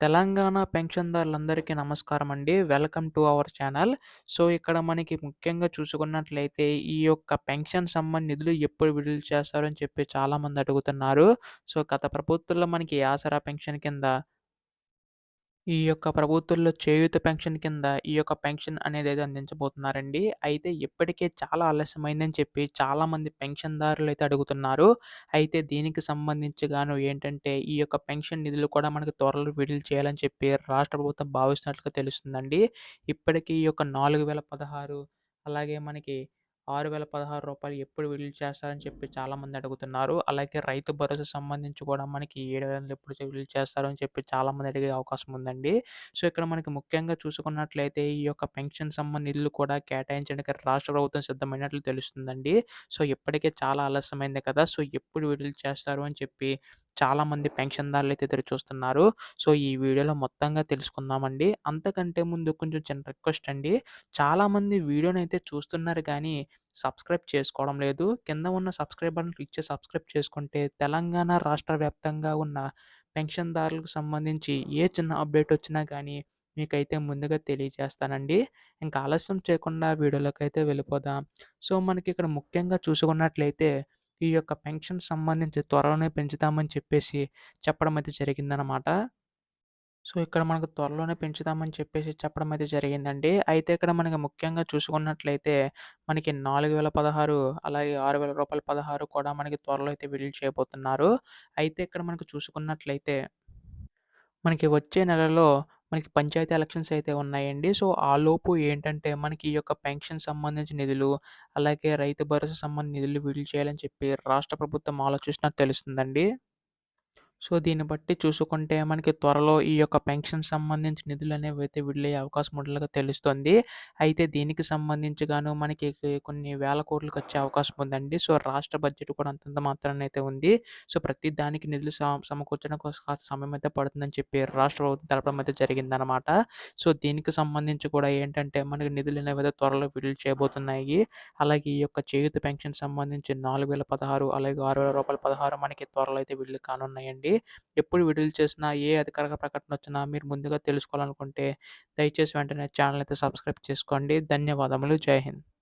తెలంగాణ పెన్షన్‌దారులందరికీ నమస్కారమండి. Welcome to our channel. So, ఇక్కడ మనకి ముఖ్యంగా చూసుకున్నట్లయితే, ఈ యొక్క పెన్షన్ నిధులు ఎప్పుడు విడుదల చేస్తారు అని చెప్పి చాలామంది అడుగుతున్నారు. సో, గత ప్రభుత్వంలో మనకి ఆసరా పెన్షన్ కింద ఈ యొక్క ప్రభుత్వంలో చేయూత పెన్షన్ కింద ఈ యొక్క పెన్షన్ అనేదేదో అందించబోతున్నారండి. అయితే ఇప్పటికే చాలా ఆలస్యమైందని చెప్పి చాలామంది పెన్షన్‌దారులైతే అడుగుతున్నారు. అయితే దీనికి సంబంధించి గాను ఏంటంటే, ఈ యొక్క పెన్షన్ నిధులు కూడా మనకు త్వరలో విడుదల చేయాలని చెప్పి రాష్ట్ర ప్రభుత్వం భావిస్తున్నట్లుగా తెలుస్తుందండి. ఇప్పటికి ఈ యొక్క 4016 అలాగే మనకి రూ. 6016 ఎప్పుడు విడుదల చేస్తారని చెప్పి చాలామంది అడుగుతున్నారు. అలాగే రైతు భరోసా సంబంధించి కూడా మనకి 7,000 ఎప్పుడు విడుదల చేస్తారు అని చెప్పి చాలామంది అడిగే అవకాశం ఉందండి. సో, ఇక్కడ మనకి ముఖ్యంగా చూసుకున్నట్లయితే ఈ యొక్క పెన్షన్ నిధులు కూడా కేటాయించడానికి రాష్ట్ర ప్రభుత్వం సిద్ధమైనట్లు తెలుస్తుందండి. సో, ఇప్పటికే చాలా ఆలస్యమైంది కదా! సో, ఎప్పుడు విడుదల చేస్తారు అని చెప్పి చాలామంది పెన్షన్‌దారులైతే ఎదురు చూస్తున్నారు. సో, ఈ వీడియోలో మొత్తంగా తెలుసుకుందామండి. అంతకంటే ముందు కొంచెం చిన్న రిక్వెస్ట్ అండి. చాలామంది వీడియోనైతే చూస్తున్నారు కానీ సబ్స్క్రైబ్ చేసుకోవడం లేదు. కింద ఉన్న సబ్స్క్రైబ్ బటన్ క్లిక్ చేసి సబ్స్క్రైబ్ చేసుకుంటే తెలంగాణ రాష్ట్ర వ్యాప్తంగా ఉన్న పెన్షన్‌దారులకు సంబంధించి ఏ చిన్న అప్డేట్ వచ్చినా గానీ మీకైతే ముందుగా తెలియజేస్తానండి. ఇంకా ఆలస్యం చేయకుండా వీడియోలోకైతే వెళ్ళిపోదాం. సో, మనకిక్కడ ముఖ్యంగా చూసుకున్నట్లయితే ఈ యొక్క పెన్షన్ సంబంధించి త్వరలోనే పెంచుతామని చెప్పేసి చెప్పడం అయితే జరిగిందనమాట. సో, ఇక్కడ మనకు త్వరలోనే పెంచుతామని చెప్పేసి చెప్పడం అయితే జరిగిందండి. అయితే ఇక్కడ మనకి ముఖ్యంగా చూసుకున్నట్లయితే మనకి 4016 అలాగే రూ. 6,000 కూడా మనకి త్వరలో అయితే విడుదల చేయబోతున్నారు. అయితే ఇక్కడ మనకు చూసుకున్నట్లయితే మనకి వచ్చే నెలలో మనకి పంచాయతీ ఎలక్షన్స్ అయితే ఉన్నాయండి. సో, ఆలోపు ఏంటంటే మనకి ఈ యొక్క పెన్షన్ సంబంధించిన నిధులు, అలాగే రైతు భరోసా నిధులు విడుదల చేయాలని చెప్పి రాష్ట్ర ప్రభుత్వం ఆలోచిస్తున్నట్టు తెలుస్తుందండి. సో, దీన్ని బట్టి చూసుకుంటే మనకి త్వరలో ఈ యొక్క పెన్షన్ సంబంధించి నిధులనేవైతే విడుదలయ్యే అవకాశం ఉన్నట్లుగా తెలుస్తుంది. అయితే దీనికి సంబంధించి గాను మనకి కొన్ని వేల కోట్లు ఖర్చే అవకాశం ఉందండి. సో, రాష్ట్ర బడ్జెట్ కూడా అంతంత మాత్రానైతే ఉంది. సో, ప్రతి దానికి నిధులు సమకూర్చడానికి కాస్త సమయం అయితే పడుతుందని చెప్పి రాష్ట్ర ప్రభుత్వం తెలపడం అయితే జరిగిందనమాట. సో, దీనికి సంబంధించి కూడా ఏంటంటే మనకి నిధులనేవైతే త్వరలో విడుదల చేయబోతున్నాయి. అలాగే ఈ యొక్క చేయూత పెన్షన్ సంబంధించి 4016 అలాగే రూ. 6,000 మనకి త్వరలో అయితే విడుదల కానున్నాయండి. ఎప్పుడు విడుదల చేసినా, ఏ అధికారిక ప్రకటన వచ్చినా మీరు ముందుగా తెలుసుకోవాలనుకుంటే దయచేసి వెంటనే ఛానెల్ అయితే సబ్స్క్రైబ్ చేసుకోండి. ధన్యవాదములు. జై హింద్.